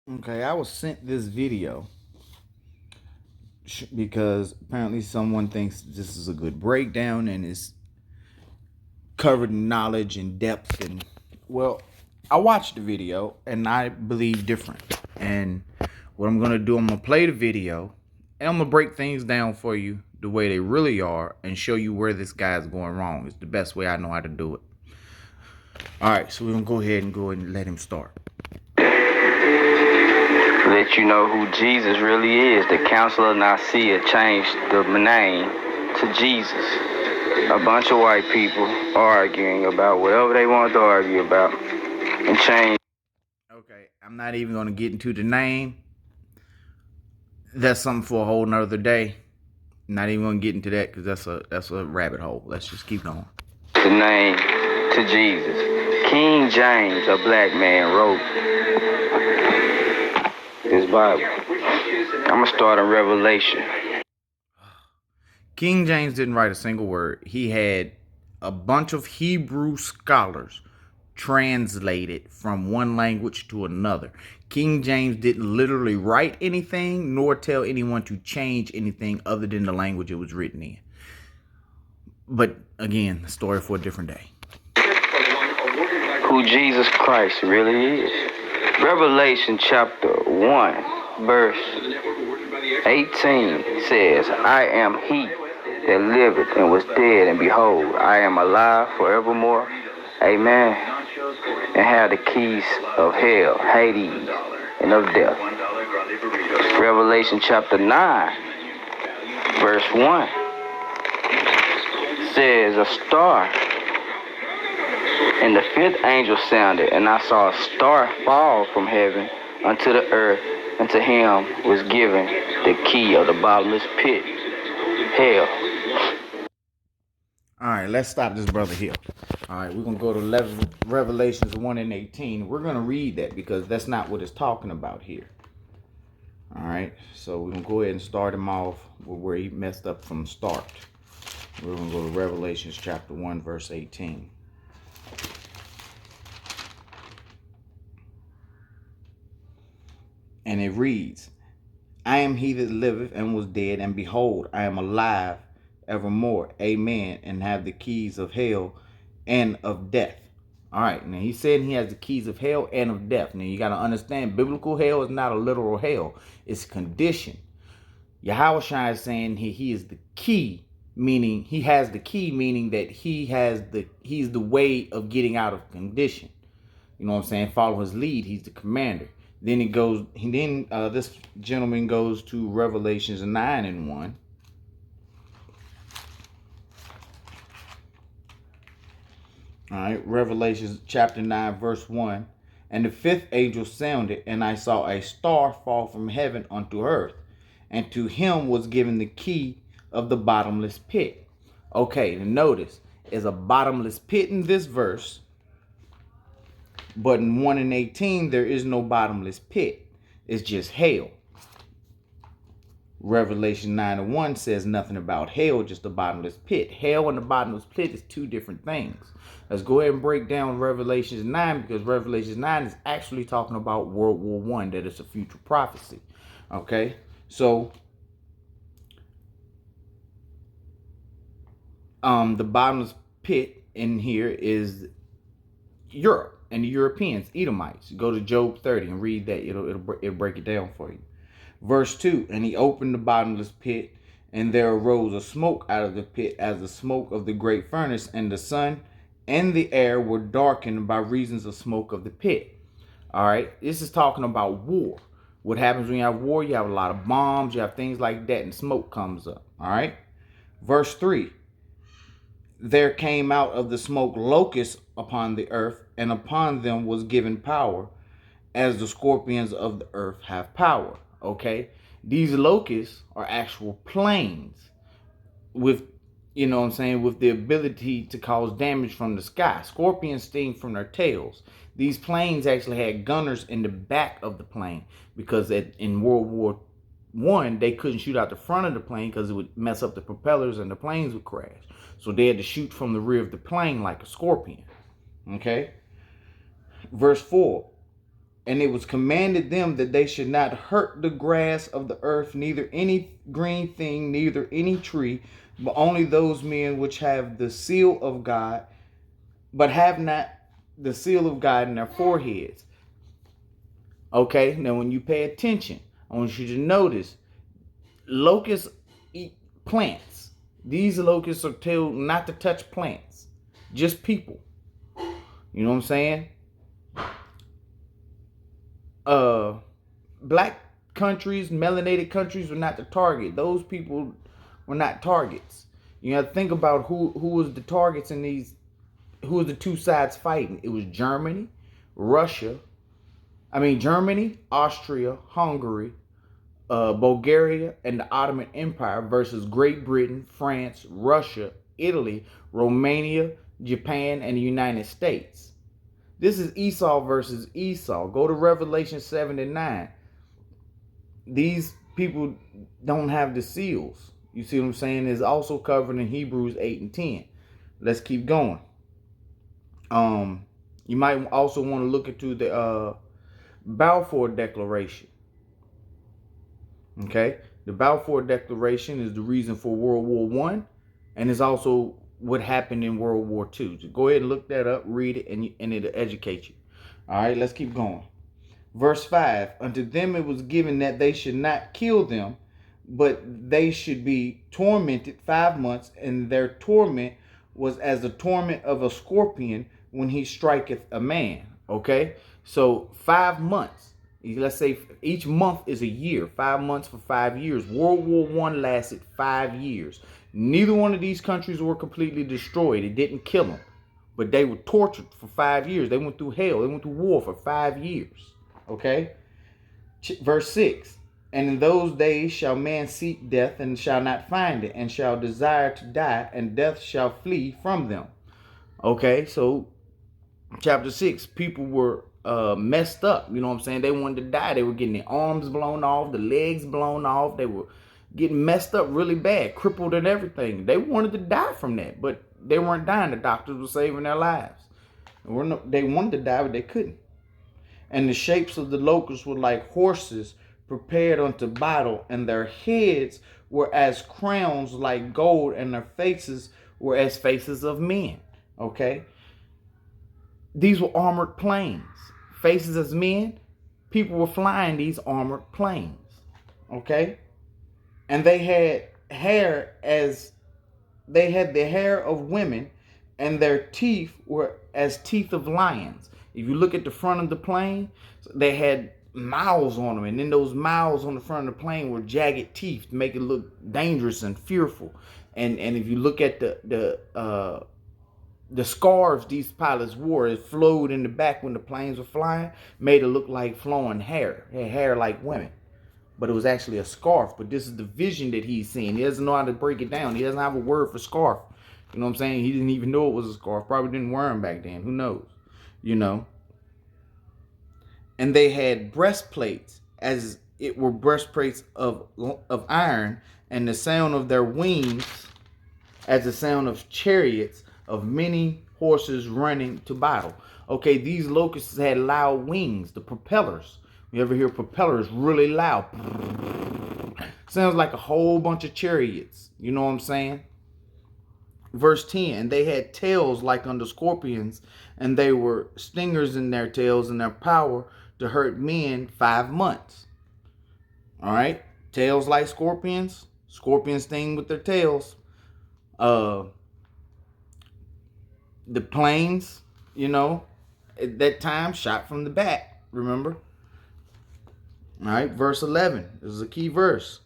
Okay, I was sent this video because apparently someone thinks this is a good breakdown and is covered in knowledge and depth. And well, I watched the video and I believe different. And what I'm gonna do, I'm gonna play the video and I'm gonna break things down for you the way they really are and show you where this guy is going wrong. It's the best way I know how to do it. All right, so we're gonna go ahead and let him start. Let you know who Jesus really is. The Council of Nicaea changed the name to Jesus. A bunch of white people arguing about whatever they want to argue about and change. Okay, I'm not even gonna get into the name. That's something for a whole nother day. Not even gonna get into that because that's a rabbit hole. Let's just keep going. The name to Jesus. King James, a black man, wrote this Bible. I'm gonna start in Revelation. King James didn't write a single word. He had a bunch of Hebrew scholars translate it from one language to another. King James didn't literally write anything nor tell anyone to change anything other than the language it was written in. But again, the story for a different day. Who Jesus Christ really is. Revelation chapter 1, verse 18 says, I am he that liveth and was dead, and behold, I am alive forevermore. Amen. And have the keys of hell, Hades, and of death. Revelation chapter 9, verse 1 says, a star. And the fifth angel sounded, and I saw a star fall from heaven unto the earth, and to him was given the key of the bottomless pit, hell. All right, let's stop this brother here. All right, we're going to go to Revelations 1 and 18. We're going to read that because that's not what it's talking about here. All right, so we're going to go ahead and start him off with where he messed up from start. We're going to go to Revelations chapter 1, verse 18. And it reads, I am he that liveth and was dead, and behold, I am alive evermore. Amen. And have the keys of hell and of death. All right. Now he said he has the keys of hell and of death. Now you got to understand, biblical hell is not a literal hell. It's condition. Yahawashi is saying he is the key, meaning he has the key, meaning that he's the way of getting out of condition. You know what I'm saying? Follow his lead. He's the commander. Then this gentleman goes to Revelations 9 and 1. All right, Revelations chapter 9, verse 1. And the fifth angel sounded, and I saw a star fall from heaven unto earth, and to him was given the key of the bottomless pit. Okay, and notice, there's a bottomless pit in this verse, but in 1 and 18, there is no bottomless pit. It's just hell. Revelation 9 and 1 says nothing about hell, just the bottomless pit. Hell and the bottomless pit is two different things. Let's go ahead and break down Revelation 9, because Revelation 9 is actually talking about World War I, that is a future prophecy. Okay, so the bottomless pit in here is Europe and the Europeans, Edomites. Go to Job 30 and read that. It'll break it down for you. Verse 2, and he opened the bottomless pit, and there arose a smoke out of the pit as the smoke of the great furnace, and the sun and the air were darkened by reasons of smoke of the pit. All right, this is talking about war. What happens when you have war? You have a lot of bombs, you have things like that, and smoke comes up. All right, verse 3, there came out of the smoke locusts upon the earth, and upon them was given power, as the scorpions of the earth have power. Okay, these locusts are actual planes with, you know what I'm saying, with the ability to cause damage from the sky. Scorpions sting from their tails. These planes actually had gunners in the back of the plane, because in World War I, they couldn't shoot out the front of the plane because it would mess up the propellers and the planes would crash. So they had to shoot from the rear of the plane like a scorpion. Okay, verse 4, And it was commanded them that they should not hurt the grass of the earth, neither any green thing, neither any tree, but only those men which have the seal of God, but have not the seal of God in their foreheads. Okay, now when you pay attention, I want you to notice locusts eat plants. These locusts are told not to touch plants, just people. You know what I'm saying? Black countries, melanated countries were not the target. Those people were not targets. You have to think about who was the targets in these, who was the two sides fighting. It was Germany, Germany, Austria, Hungary, Bulgaria, and the Ottoman Empire versus Great Britain, France, Russia, Italy, Romania, Japan, and the United States. This is Esau versus Esau. Go to Revelation 7 and 9. These people don't have the seals. You see what I'm saying? It's also covered in Hebrews 8 and 10. Let's keep going. You might also want to look into the Balfour Declaration. Okay, the Balfour Declaration is the reason for World War I, and it's also what happened in World War II. So go ahead and look that up, read it, and it'll educate you. All right, let's keep going. Verse 5, unto them it was given that they should not kill them, but they should be tormented 5 months, and their torment was as the torment of a scorpion when he striketh a man. Okay, so 5 months. Let's say each month is a year. 5 months for 5 years. World War I lasted 5 years. Neither one of these countries were completely destroyed. It didn't kill them, but they were tortured for 5 years. They went through hell. They went through war for 5 years. Okay. Verse 6. And in those days shall man seek death and shall not find it, and shall desire to die, and death shall flee from them. Okay, so chapter 6, people were messed up. You know what I'm saying? They wanted to die. They were getting their arms blown off, the legs blown off. They were getting messed up really bad, crippled and everything. They wanted to die from that, but they weren't dying. The doctors were saving their lives. They wanted to die, but they couldn't. And the shapes of the locusts were like horses prepared unto battle, and their heads were as crowns like gold, and their faces were as faces of men. Okay? These were armored planes. Faces as men. People were flying these armored planes. Okay? And they had the hair of women, and their teeth were as teeth of lions. If you look at the front of the plane, they had mouths on them, and then those mouths on the front of the plane were jagged teeth to make it look dangerous and fearful. And if you look at the scarves these pilots wore, it flowed in the back when the planes were flying, made it look like flowing hair. They had hair like women, but it was actually a scarf. But this is the vision that he's seeing. He doesn't know how to break it down. He doesn't have a word for scarf. You know what I'm saying? He didn't even know it was a scarf. Probably didn't wear them back then. Who knows? You know. And they had breastplates, as it were breastplates of iron, and the sound of their wings as the sound of chariots of many horses running to battle. Okay, these locusts had loud wings, the propellers. You ever hear propellers really loud? Sounds like a whole bunch of chariots. You know what I'm saying? Verse 10, and they had tails like unto scorpions, and they were stingers in their tails, and their power to hurt men 5 months. All right, tails like scorpions. Scorpions sting with their tails. The planes, you know, at that time shot from the back. Remember? All right, verse 11. This is a key verse.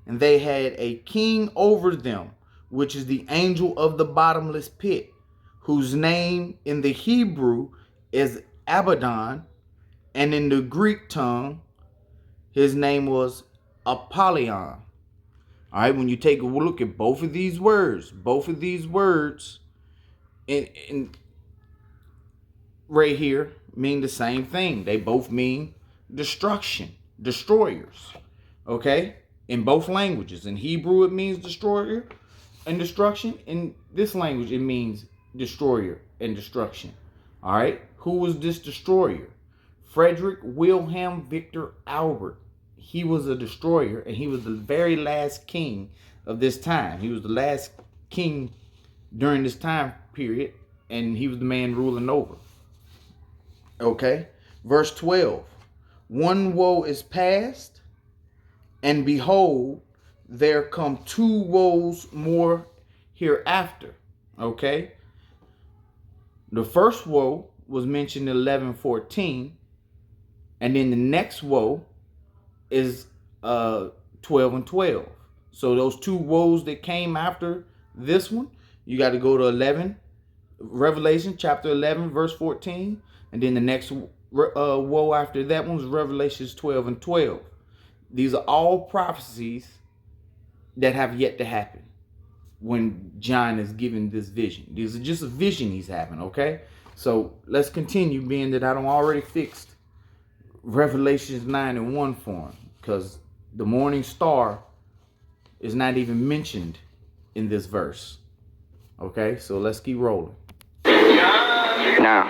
And they had a king over them, which is the angel of the bottomless pit, whose name in the Hebrew is Abaddon, and in the Greek tongue, his name was Apollyon. All right, when you take a look at both of these words in right here mean the same thing. They both mean destruction, destroyers. Okay, in both languages. In Hebrew, it means destroyer and destruction. In this language, it means destroyer and destruction. All right, who was this destroyer? Frederick Wilhelm Victor Albert. He was a destroyer, and he was the very last king of this time. He was the last king during this time period, and he was the man ruling over. Okay? Verse 12. One woe is past, and behold, there come two woes more hereafter. Okay? The first woe was mentioned in 11:14, and then the next woe is 12:12. So those two woes that came after this one, you got to go to 11, Revelation chapter 11, verse 14, and then the next woe after that one was Revelations 12:12. These are all prophecies that have yet to happen when John is given this vision. These are just a vision he's having, okay? So let's continue, being that I don't already fixed Revelations 9:1 for him, because the morning star is not even mentioned in this verse. Okay, so let's keep rolling. Now,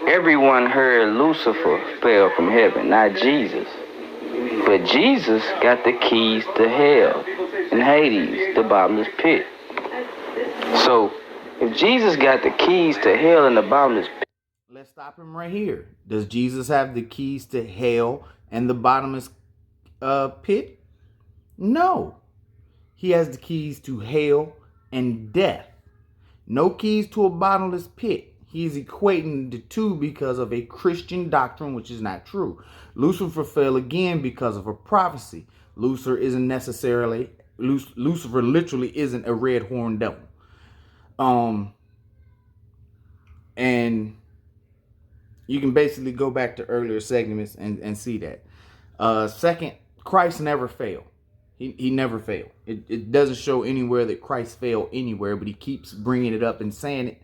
everyone heard Lucifer fell from heaven, not Jesus. But Jesus got the keys to hell and Hades, the bottomless pit. So, if Jesus got the keys to hell and the bottomless pit, let's stop him right here. Does Jesus have the keys to hell and the bottomless pit? No. He has the keys to hell and death. No keys to a bottomless pit. He's equating the two because of a Christian doctrine, which is not true. Lucifer fell again because of a prophecy. Lucifer literally isn't a red horned devil. And you can basically go back to earlier segments and see that. Second, Christ never failed. He never failed. It doesn't show anywhere that Christ failed anywhere, but he keeps bringing it up and saying it,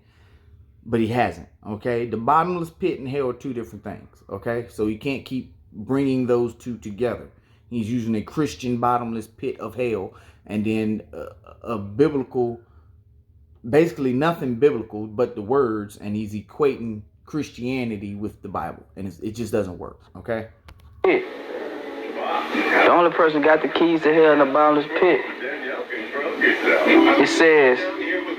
but he hasn't. Okay, the bottomless pit and hell are two different things. Okay, so you can't keep bringing those two together. He's using a Christian bottomless pit of hell, and then a biblical, basically nothing biblical but the words, and he's equating Christianity with the Bible, and it just doesn't work. Okay. the only person got the keys to hell and the bottomless pit. It says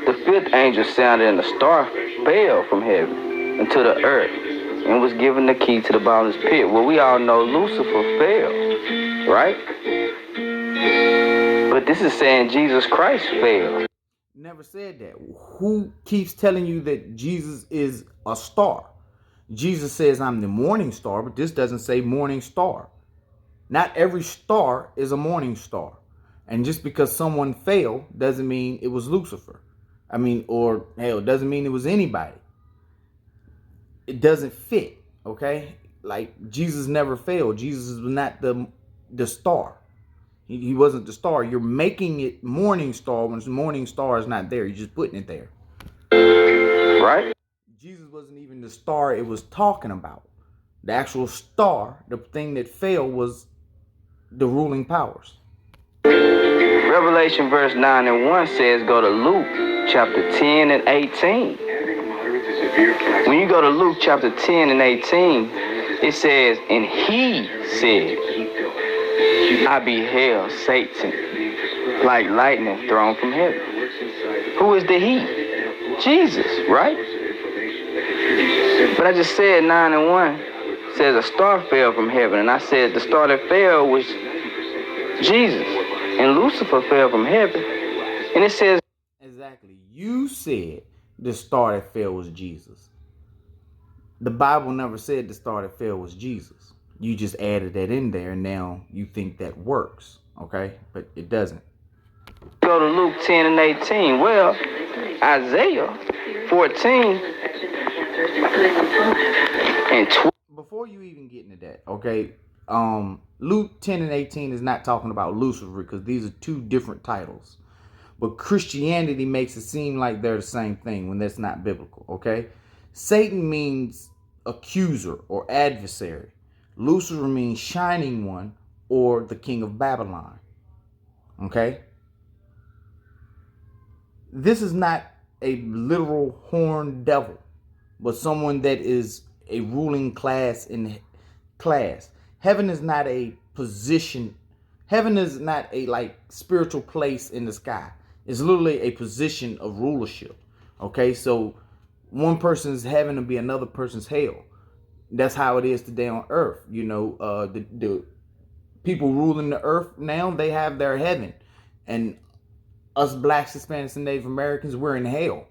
the fifth angel sounded and the star fell from heaven into the earth and was given the key to the bottomless pit. Well, we all know Lucifer fell, right? But this is saying Jesus Christ fell. Never said that. Who keeps telling you that Jesus is a star? Jesus says, I'm the morning star, but this doesn't say morning star. Not every star is a morning star. And just because someone failed doesn't mean it was Lucifer. Or hell, doesn't mean it was anybody. It doesn't fit, okay? Like, Jesus never failed. Jesus was not the star. He wasn't the star. You're making it morning star when the morning star is not there. You're just putting it there. Right? Jesus wasn't even the star it was talking about. The actual star, the thing that fell, was the ruling powers. Revelation verse 9 and 1 says go to Luke chapter 10 and 18. When you go to Luke chapter 10 and 18, it says, and he said, I beheld Satan like lightning thrown from heaven. Who is the he? Jesus, right? But I just said 9 and 1 says a star fell from heaven, and I said the star that fell was Jesus, and Lucifer fell from heaven, and it says exactly. You said the star that fell was Jesus. The Bible never said the star that fell was Jesus. You just added that in there, and now you think that works, okay? But it doesn't. Go to Luke 10 and 18. Well, Isaiah 14 and 12. Before you even get into that, okay? Luke 10 and 18 is not talking about Lucifer, because these are two different titles. But Christianity makes it seem like they're the same thing when that's not biblical, okay? Satan means accuser or adversary. Lucifer means shining one or the king of Babylon, okay? This is not a literal horned devil, but someone that is a ruling class in class. Heaven is not a position. Heaven is not a like spiritual place in the sky. It's literally a position of rulership. Okay, so one person's heaven will be another person's hell. That's how it is today on earth. The people ruling the earth now, they have their heaven. And us blacks, Hispanics, and Native Americans, we're in hell.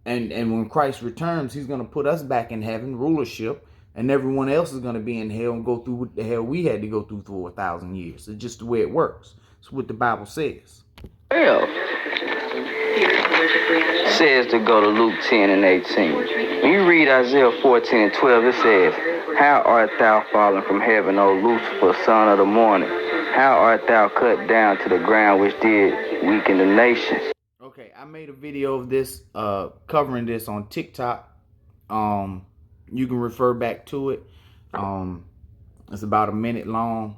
And when Christ returns, he's going to put us back in heaven, rulership, and everyone else is going to be in hell and go through what the hell we had to go through for 1,000 years. It's just the way it works. It's what the Bible says. Hell says to go to Luke 10 and 18. When you read Isaiah 14 and 12, it says, "How art thou fallen from heaven, O Lucifer, son of the morning? How art thou cut down to the ground, which did weaken the nations?" Okay, I made a video of this, covering this on TikTok. You can refer back to it. It's about a minute long.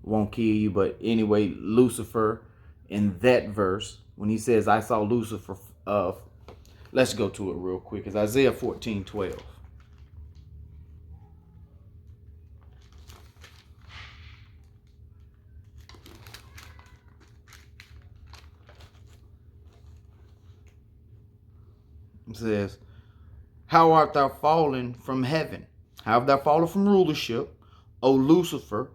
Won't kill you, but anyway, Lucifer in that verse, when he says, "I saw Lucifer," let's go to it real quick. It's Isaiah 14:12. It says, "How art thou fallen from heaven? How have thou fallen from rulership, O Lucifer,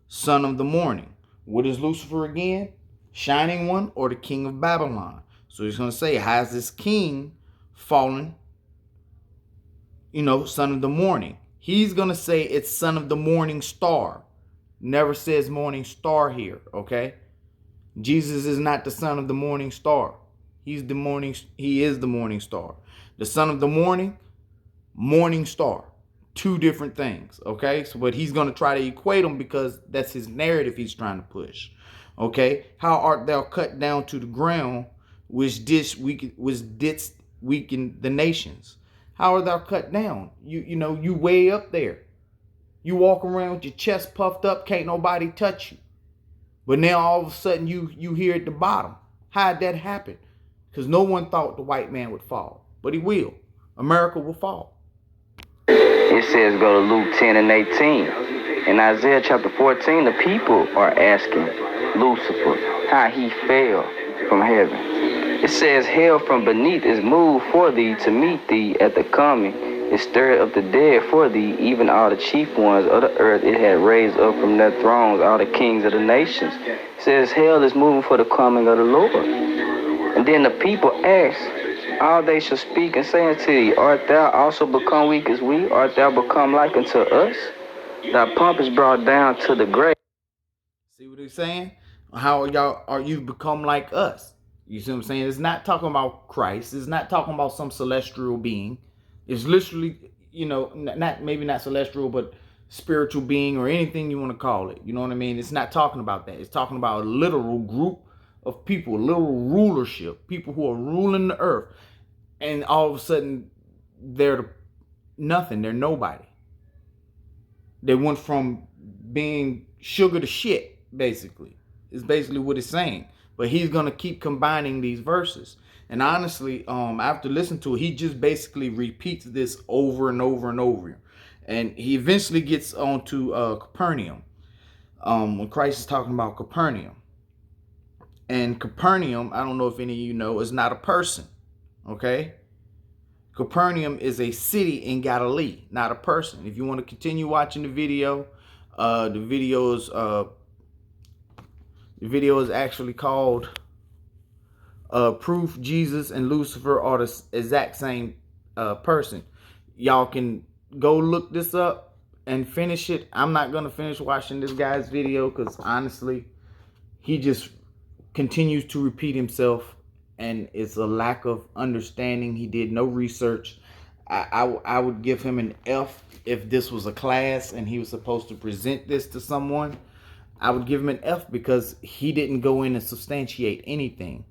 son of the morning?" What is Lucifer again? Shining one, or the king of Babylon? So he's going to say, how is this king fallen, son of the morning? He's going to say it's son of the morning star. Never says morning star here, okay? Jesus is not the son of the morning star. He is the morning star. The son of the morning star. Two different things, okay? So, but he's going to try to equate them because that's his narrative he's trying to push, okay? How art thou cut down to the ground, which didst weaken the nations? How art thou cut down? You way up there. You walk around with your chest puffed up, can't nobody touch you. But now all of a sudden you here at the bottom. How'd that happen? Because no one thought the white man would fall. But he will. America will fall. It says go to Luke 10 and 18. In Isaiah chapter 14, the people are asking Lucifer how he fell from heaven. It says, "Hell from beneath is moved for thee to meet thee at the coming. It stirred up the dead for thee, even all the chief ones of the earth. It had raised up from their thrones all the kings of the nations." It says hell is moving for the coming of the Lord. And then the people ask, "All they shall speak and say unto thee, Art thou also become weak as we? Art thou become like unto us? Thy pomp is brought down to the grave." See what he's saying? How are you become like us? You see what I'm saying? It's not talking about Christ. It's not talking about some celestial being. It's literally, not celestial, but spiritual being or anything you want to call it. You know what I mean? It's not talking about that. It's talking about a literal group of people, a literal rulership, people who are ruling the earth. And all of a sudden, they're nothing. They're nobody. They went from being sugar to shit, basically. It's basically what it's saying. But he's going to keep combining these verses. And honestly, after listening to it, he just basically repeats this over and over and over. And he eventually gets onto Capernaum. When Christ is talking about Capernaum. And Capernaum, I don't know if any of you know, is not a person. Okay? Capernaum is a city in Galilee, not a person. If you want to continue watching the video, the video is actually called Proof Jesus and Lucifer are the exact same person. Y'all can go look this up and finish it. I'm not going to finish watching this guy's video because honestly, he just continues to repeat himself and it's a lack of understanding. He did no research. I would give him an F if this was a class and he was supposed to present this to someone. I would give him an F because he didn't go in and substantiate anything.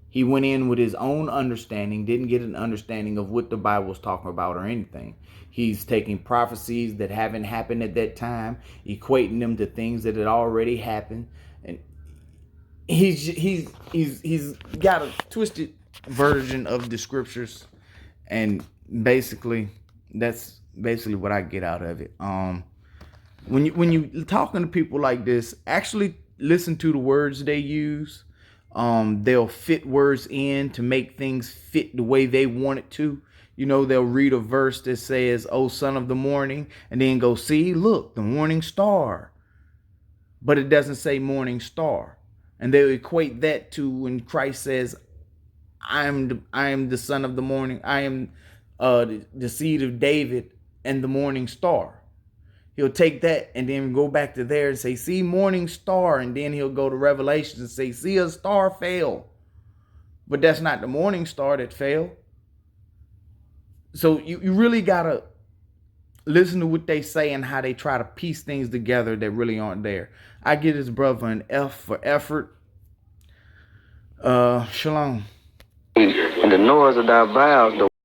He went in with his own understanding, didn't get an understanding of what the Bible was talking about or anything. He's taking prophecies that haven't happened at that time, equating them to things that had already happened. And he's got a twisted version of the scriptures. And basically, that's basically what I get out of it. When you talking to people like this, actually listen to the words they use. They'll fit words in to make things fit the way they want it to. You know, they'll read a verse that says, "Oh, son of the morning," and then go, "See, look, the morning star." But it doesn't say morning star. And they'll equate that to when Christ says, I am the son of the morning. I am the seed of David and the morning star. He'll take that and then go back to there and say, "See, morning star." And then he'll go to Revelations and say, "See, a star fell." But that's not the morning star that fell. So you really got to listen to what they say and how they try to piece things together that really aren't there. I give this brother an F for effort. Shalom. And the noise of thy vows,